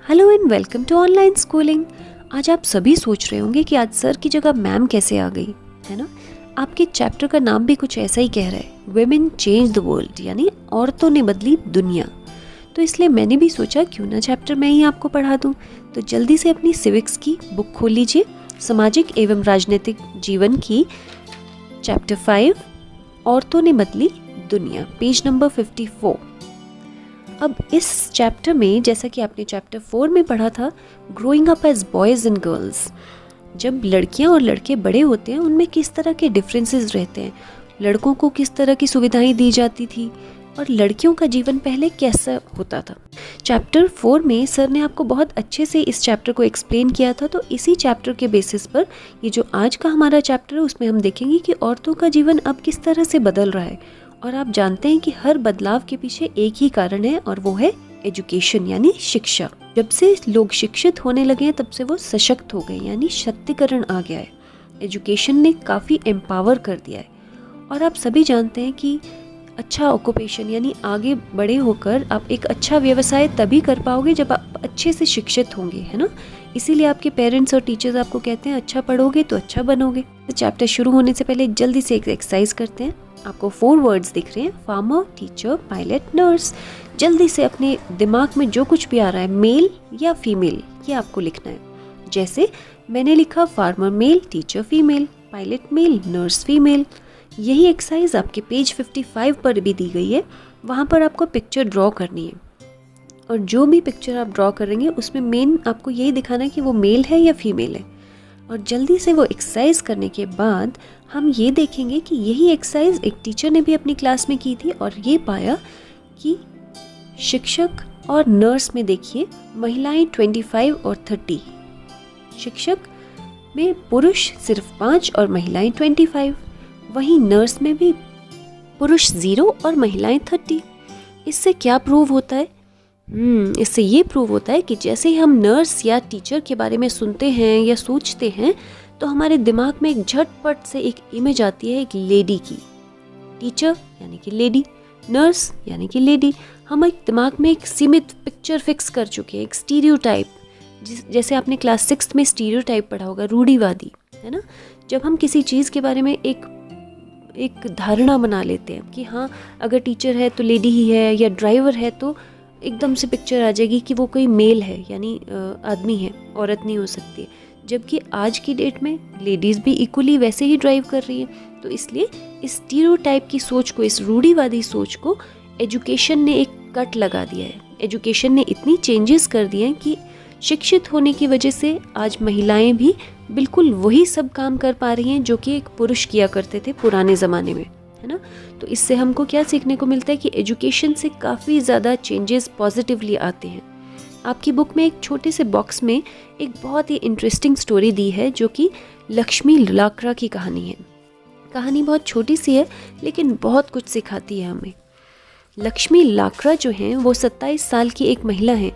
Hello and welcome to online schooling. आज आप सभी सोच रहे होंगे कि आज सर की जगह मैम कैसे आ गई, है ना। आपके चैप्टर का नाम भी कुछ ऐसा ही कह रहा है, वुमेन चेंज द वर्ल्ड, यानी औरतों ने बदली दुनिया। तो इसलिए मैंने भी सोचा क्यों ना चैप्टर मैं ही आपको पढ़ा दूं। तो जल्दी से अपनी सिविक्स की बुक खोल लीजिए, सामाजिक एवं राजनीतिक जीवन की चैप्टर 5 औरतों ने बदली दुनिया, पेज नंबर 54। अब इस चैप्टर में, जैसा कि आपने चैप्टर 4 में पढ़ा था, growing up as boys and girls, जब लड़कियां और लड़के बड़े होते हैं उनमें किस तरह के डिफरेंसेस रहते हैं, लड़कों को किस तरह की सुविधाएं दी जाती थी और लड़कियों का जीवन पहले कैसा होता था। चैप्टर 4 में सर ने आपको बहुत अच्छे से इस चैप्टर को एक्सप्लेन किया था। तो इसी चैप्टर के बेसिस पर ये जो आज का हमारा चैप्टर है उसमें हम देखेंगे कि औरतों का जीवन अब किस तरह से बदल रहा है। और आप जानते हैं कि हर बदलाव के पीछे एक ही कारण है और वो है एजुकेशन, यानी शिक्षा। जब से लोग शिक्षित होने लगे हैं तब से वो सशक्त हो गए, यानी शक्तिकरण आ गया है। एजुकेशन ने काफ़ी एम्पावर कर दिया है। और आप सभी जानते हैं कि अच्छा ऑक्यूपेशन, यानी आगे बड़े होकर आप एक अच्छा व्यवसाय तभी कर पाओगे जब आप अच्छे से शिक्षित होंगे, है ना। इसीलिए आपके पेरेंट्स और टीचर्स आपको कहते हैं अच्छा पढ़ोगे तो अच्छा बनोगे। तो चैप्टर शुरू होने से पहले जल्दी से एक एक्सरसाइज करते हैं। आपको 4 वर्ड्स दिख रहे हैं, फार्मर, टीचर, पायलट, नर्स। जल्दी से अपने दिमाग में जो कुछ भी आ रहा है, मेल या फीमेल, ये आपको लिखना है। जैसे मैंने लिखा farmer male, teacher female, pilot male, nurse female. यही एक्सरसाइज आपके पेज 55 पर भी दी गई है। वहाँ पर आपको पिक्चर ड्रॉ करनी है और जो भी पिक्चर आप ड्रॉ करेंगे उसमें मेन आपको यही दिखाना है कि वो मेल है या फीमेल है। और जल्दी से वो एक्सरसाइज करने के बाद हम ये देखेंगे कि यही एक्सरसाइज एक टीचर ने भी अपनी क्लास में की थी और ये पाया कि शिक्षक और नर्स में देखिए महिलाएं 25 और 30, शिक्षक में पुरुष सिर्फ 5 और महिलाएं 25, वहीं नर्स में भी पुरुष 0 और महिलाएं 30। इससे क्या प्रूव होता है? इससे ये प्रूव होता है कि जैसे ही हम नर्स या टीचर के बारे में सुनते हैं या सोचते हैं तो हमारे दिमाग में एक झटपट से एक इमेज आती है एक लेडी की। टीचर यानी कि लेडी, नर्स यानी कि लेडी। हम एक दिमाग में एक सीमित पिक्चर फिक्स कर चुके हैं, एक स्टीरियोटाइप। जैसे आपने क्लास 6 में स्टीरियोटाइप पढ़ा होगा, रूढ़िवादी, है ना। जब हम किसी चीज़ के बारे में एक धारणा बना लेते हैं कि हाँ अगर टीचर है तो लेडी ही है, या ड्राइवर है तो एकदम से पिक्चर आ जाएगी कि वो कोई मेल है, यानी आदमी है, औरत नहीं हो सकती है। जबकि आज की डेट में लेडीज़ भी इक्वली वैसे ही ड्राइव कर रही हैं। तो इसलिए इस स्टीरियोटाइप की सोच को, इस रूढ़िवादी सोच को एजुकेशन ने एक कट लगा दिया है। एजुकेशन ने इतनी चेंजेस कर दिए हैं कि शिक्षित होने की वजह से आज महिलाएं भी बिल्कुल वही सब काम कर पा रही हैं जो कि एक पुरुष किया करते थे पुराने ज़माने में, है ना। तो इससे हमको क्या सीखने को मिलता है कि एजुकेशन से काफ़ी ज़्यादा चेंजेस पॉजिटिवली आते हैं। आपकी बुक में एक छोटे से बॉक्स में एक बहुत ही इंटरेस्टिंग स्टोरी दी है जो कि लक्ष्मी लाकड़ा की कहानी है। कहानी बहुत छोटी सी है लेकिन बहुत कुछ सिखाती है हमें। लक्ष्मी लाकड़ा जो हैं वो 27 साल की एक महिला हैं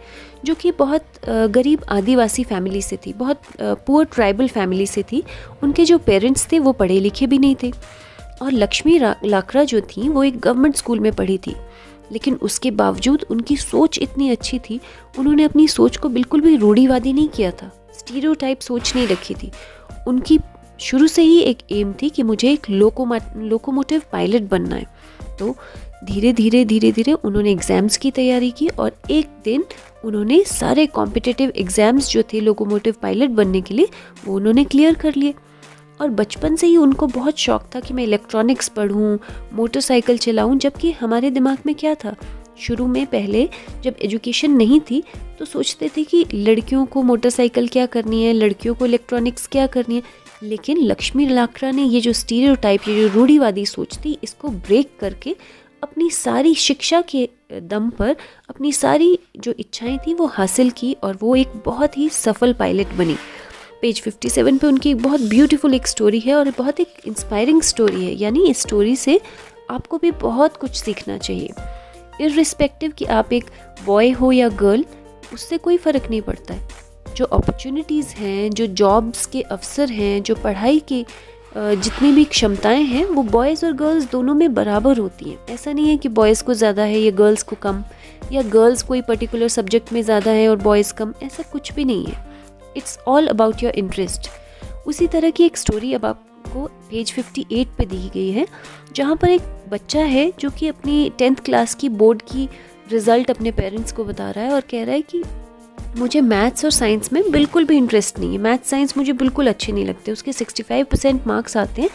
जो कि बहुत गरीब आदिवासी फैमिली से थी, बहुत पुअर ट्राइबल फैमिली से थी। उनके जो पेरेंट्स थे वो पढ़े लिखे भी नहीं थे। और लक्ष्मी लाकड़ा जो थी वो एक गवर्नमेंट स्कूल में पढ़ी थी, लेकिन उसके बावजूद उनकी सोच इतनी अच्छी थी, उन्होंने अपनी सोच को बिल्कुल भी रूढ़िवादी नहीं किया था, स्टीरियोटाइप सोच नहीं रखी थी। उनकी शुरू से ही एक एम थी कि मुझे एक लोकोमोटिव पायलट बनना है। तो धीरे धीरे उन्होंने एग्ज़ाम्स की तैयारी की और एक दिन उन्होंने सारे कॉम्पिटिटिव एग्ज़ाम्स जो थे लोकोमोटिव पायलट बनने के लिए वो उन्होंने क्लियर कर लिए। और बचपन से ही उनको बहुत शौक था कि मैं इलेक्ट्रॉनिक्स पढ़ूं, मोटरसाइकिल चलाऊं। जबकि हमारे दिमाग में क्या था, शुरू में पहले जब एजुकेशन नहीं थी तो सोचते थे कि लड़कियों को मोटरसाइकिल क्या करनी है, लड़कियों को इलेक्ट्रॉनिक्स क्या करनी है। लेकिन लक्ष्मी लाकड़ा ने ये जो स्टीरियोटाइप, ये जो रूढ़िवादी सोच थी, इसको ब्रेक करके अपनी सारी शिक्षा के दम पर अपनी सारी जो इच्छाएं थी वो हासिल की और वो एक बहुत ही सफल पायलट बनी। पेज 57 पे उनकी बहुत ब्यूटीफुल एक स्टोरी है और बहुत एक इंस्पायरिंग स्टोरी है। यानी इस स्टोरी से आपको भी बहुत कुछ सीखना चाहिए। इर्रिस्पेक्टिव कि आप एक बॉय हो या गर्ल, उससे कोई फ़र्क नहीं पड़ता है। जो अपॉर्चुनिटीज़ हैं, जो जॉब्स के अवसर हैं, जो पढ़ाई के जितनी भी क्षमताएं हैं वो बॉयज़ और गर्ल्स दोनों में बराबर होती हैं। ऐसा नहीं है कि बॉयज़ को ज़्यादा है या गर्ल्स को कम। या गर्ल्स कोई पर्टिकुलर सब्जेक्ट में ज़्यादा है और बॉयज़ कम, ऐसा कुछ भी नहीं है। It's all about your interest. उसी तरह की एक स्टोरी अब आपको पेज 58 पे दी गई है, जहाँ पर एक बच्चा है जो कि अपनी 10th क्लास की बोर्ड की रिज़ल्ट अपने पेरेंट्स को बता रहा है और कह रहा है कि मुझे मैथ्स और साइंस में बिल्कुल भी इंटरेस्ट नहीं है, मैथ्स साइंस मुझे बिल्कुल अच्छे नहीं लगते। उसके 65% मार्क्स आते हैं।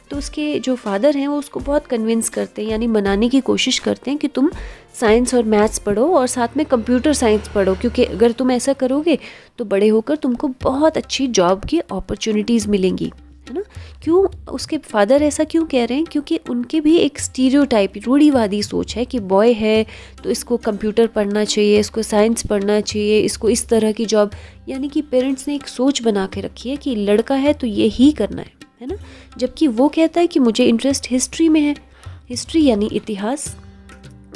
तो उसके जो फादर हैं वो उसको बहुत कन्विंस करते हैं, यानी मनाने की कोशिश करते हैं कि तुम साइंस और मैथ्स पढ़ो और साथ में कंप्यूटर साइंस पढ़ो, क्योंकि अगर तुम ऐसा करोगे तो बड़े होकर तुमको बहुत अच्छी जॉब की अपॉर्चुनिटीज़ मिलेंगी, है ना। क्यों उसके फादर ऐसा क्यों कह रहे हैं? क्योंकि उनके भी एक स्टीरियोटाइप, रूढ़िवादी सोच है कि बॉय है तो इसको कंप्यूटर पढ़ना चाहिए, इसको साइंस पढ़ना चाहिए, इसको इस तरह की जॉब, यानी कि पेरेंट्स ने एक सोच बना के रखी है कि लड़का है तो ये ही करना है ना। जबकि वो कहता है कि मुझे इंटरेस्ट हिस्ट्री में है, हिस्ट्री यानी इतिहास,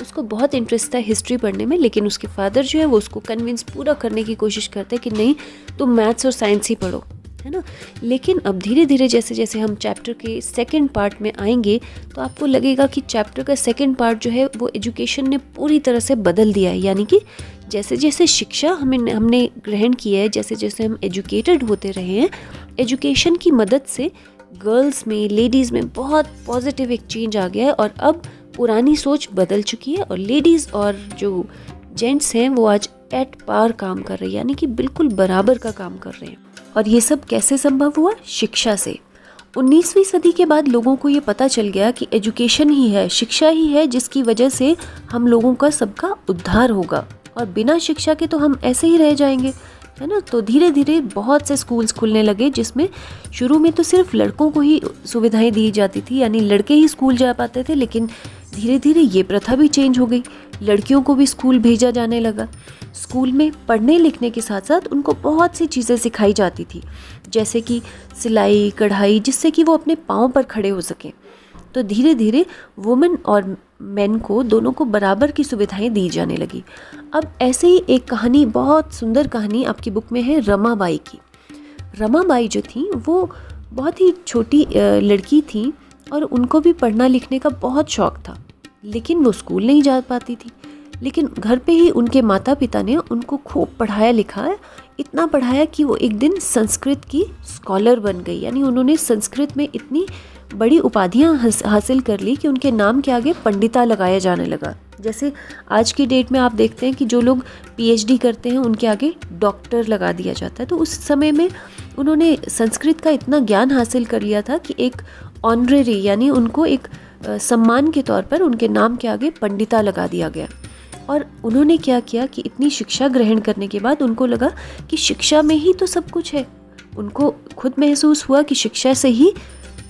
उसको बहुत इंटरेस्ट था हिस्ट्री पढ़ने में। लेकिन उसके फादर जो है वो उसको कन्विंस पूरा करने की कोशिश करते हैं कि नहीं तुम मैथ्स और साइंस ही पढ़ो, है ना। लेकिन अब धीरे धीरे जैसे जैसे हम चैप्टर के सेकंड पार्ट में आएंगे तो आपको लगेगा कि चैप्टर का सेकंड पार्ट जो है वो एजुकेशन ने पूरी तरह से बदल दिया है। यानी कि जैसे जैसे शिक्षा हमने ग्रहण किया है, जैसे जैसे हम एजुकेटेड होते रहे हैं, एजुकेशन की मदद से गर्ल्स में, लेडीज़ में बहुत पॉजिटिव एक चेंज आ गया है। और अब पुरानी सोच बदल चुकी है और लेडीज़ और जो जेंट्स हैं वो आज एट पार काम कर रहे हैं, यानी कि बिल्कुल बराबर का काम कर रहे हैं। और ये सब कैसे संभव हुआ? शिक्षा से। 19वीं सदी के बाद लोगों को ये पता चल गया कि एजुकेशन ही है, शिक्षा ही है जिसकी वजह से हम लोगों का सबका उद्धार होगा, और बिना शिक्षा के तो हम ऐसे ही रह जाएंगे, है ना। तो धीरे धीरे बहुत से स्कूल्स खुलने लगे, जिसमें शुरू में तो सिर्फ लड़कों को ही सुविधाएं दी जाती थी, यानी लड़के ही स्कूल जा पाते थे। लेकिन धीरे धीरे ये प्रथा भी चेंज हो गई, लड़कियों को भी स्कूल भेजा जाने लगा। स्कूल में पढ़ने लिखने के साथ साथ उनको बहुत सी चीज़ें सिखाई जाती थी, जैसे कि सिलाई, कढ़ाई, जिससे कि वो अपने पाँव पर खड़े हो सकें। तो धीरे धीरे वुमेन और मेन को, दोनों को बराबर की सुविधाएं दी जाने लगी। अब ऐसे ही एक कहानी, बहुत सुंदर कहानी आपकी बुक में है रमाबाई की। रमाबाई जो थी वो बहुत ही छोटी लड़की थी और उनको भी पढ़ना लिखने का बहुत शौक़ था, लेकिन वो स्कूल नहीं जा पाती थी। लेकिन घर पे ही उनके माता पिता ने उनको खूब पढ़ाया लिखाया, इतना पढ़ाया कि वो एक दिन संस्कृत की स्कॉलर बन गई। यानी उन्होंने संस्कृत में इतनी बड़ी उपाधियां हासिल कर ली कि उनके नाम के आगे पंडिता लगाया जाने लगा। जैसे आज की डेट में आप देखते हैं कि जो लोग PhD करते हैं उनके आगे डॉक्टर लगा दिया जाता है। तो उस समय में उन्होंने संस्कृत का इतना ज्ञान हासिल कर लिया था कि एक ऑनरेरी, यानी उनको एक सम्मान के तौर पर उनके नाम के आगे पंडिता लगा दिया गया। और उन्होंने क्या किया कि इतनी शिक्षा ग्रहण करने के बाद उनको लगा कि शिक्षा में ही तो सब कुछ है। उनको खुद महसूस हुआ कि शिक्षा से ही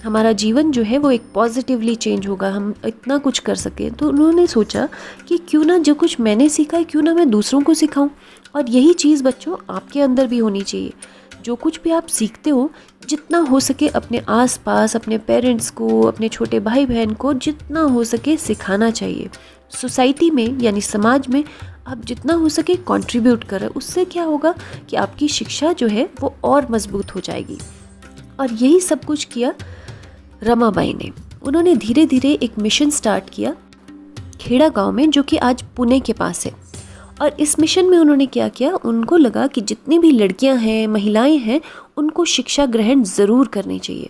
हमारा जीवन जो है वो एक पॉजिटिवली चेंज होगा, हम इतना कुछ कर सकें। तो उन्होंने सोचा कि क्यों ना जो कुछ मैंने सीखा है क्यों ना मैं दूसरों को सिखाऊं। और यही चीज़ बच्चों आपके अंदर भी होनी चाहिए। जो कुछ भी आप सीखते हो, जितना हो सके अपने आसपास, अपने पेरेंट्स को, अपने छोटे भाई बहन को जितना हो सके सिखाना चाहिए। सोसाइटी में यानी समाज में आप जितना हो सके कंट्रीब्यूट करें। उससे क्या होगा कि आपकी शिक्षा जो है वो और मजबूत हो जाएगी। और यही सब कुछ किया रमाबाई ने। उन्होंने धीरे धीरे एक मिशन स्टार्ट किया खेड़ा गांव में, जो कि आज पुणे के पास है। और इस मिशन में उन्होंने क्या किया, उनको लगा कि जितनी भी लड़कियां हैं, महिलाएं हैं, उनको शिक्षा ग्रहण ज़रूर करनी चाहिए।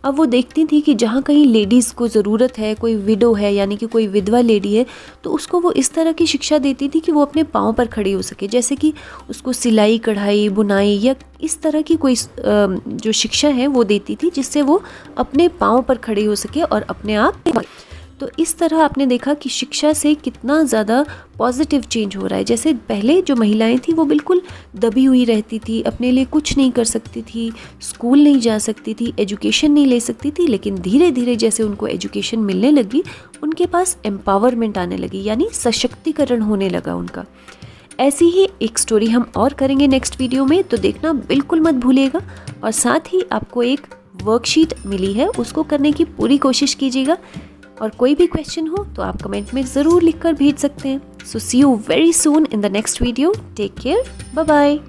अब वो देखती थी कि जहाँ कहीं लेडीज़ को ज़रूरत है, कोई विडो है यानी कि कोई विधवा लेडी है, तो उसको वो इस तरह की शिक्षा देती थी कि वो अपने पाँव पर खड़ी हो सके। जैसे कि उसको सिलाई, कढ़ाई, बुनाई या इस तरह की कोई जो शिक्षा है वो देती थी, जिससे वो अपने पाँव पर खड़ी हो सके और अपने आप। तो इस तरह आपने देखा कि शिक्षा से कितना ज़्यादा पॉजिटिव चेंज हो रहा है। जैसे पहले जो महिलाएं थी वो बिल्कुल दबी हुई रहती थी, अपने लिए कुछ नहीं कर सकती थी, स्कूल नहीं जा सकती थी, एजुकेशन नहीं ले सकती थी। लेकिन धीरे धीरे जैसे उनको एजुकेशन मिलने लगी, उनके पास एम्पावरमेंट आने लगी, यानी सशक्तिकरण होने लगा उनका। ऐसी ही एक स्टोरी हम और करेंगे नेक्स्ट वीडियो में, तो देखना बिल्कुल मत भूलिएगा। और साथ ही आपको एक वर्कशीट मिली है, उसको करने की पूरी कोशिश कीजिएगा। और कोई भी क्वेश्चन हो तो आप कमेंट में ज़रूर लिखकर भेज सकते हैं। So see you very soon in the next video. Take care, bye bye.